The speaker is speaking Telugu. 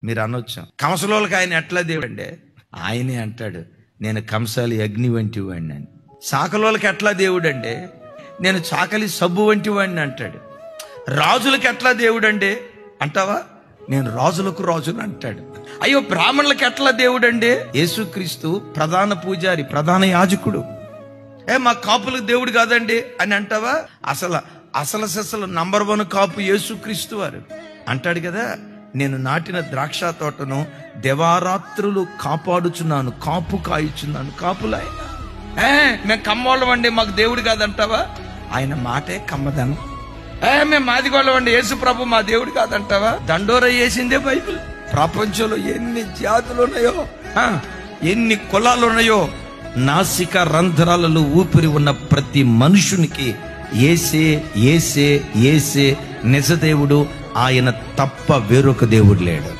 మీరు అనొచ్చు, కంసలోళ్ళకి ఆయన ఎట్లా దేవుడు అండి? ఆయనే అంటాడు, నేను కంసాలి అగ్ని వంటి వాడిని అని. చాకలోళ్ళకి ఎట్లా దేవుడు అండి? నేను చాకలి సబ్బు వంటి వాడిని అంటాడు. రాజులకి ఎట్లా దేవుడు అండి అంటావా? నేను రాజులకు రాజులు అంటాడు. అయ్యో, బ్రాహ్మణులకి ఎట్లా దేవుడు అండి? యేసుక్రీస్తు ప్రధాన పూజారి, ప్రధాన యాజకుడు. మా కాపులకు దేవుడు కాదండి అని అంటావా? అసలు నంబర్ 1 కాపు యేసుక్రీస్తు వారు అంటాడు కదా, నేను నాటిన ద్రాక్ష తోటను దివారాత్రులు కాపాడుచున్నాను, కాపు కాయిచున్నాను. కాపులాయన మేము కమ్మోళ్ళం అండి, మాకు దేవుడు కాదంటావా? ఆయన మాటే కమ్మదనం. మేము మాదిగోళ్ళం అండి, యేసు ప్రభు మా దేవుడు కాదంటావా? దండోర వేసిందే బైబిల్. ప్రపంచంలో ఎన్ని జాతులు ఉన్నాయో, ఎన్ని కులాలు ఉన్నాయో, నాసిక రంధ్రాలలో ఊపిరి ఉన్న ప్రతి మనుషునికి యేసే యేసే యేసే నిజదేవుడు. ఆయన తప్ప వేరొక దేవుడు లేడు.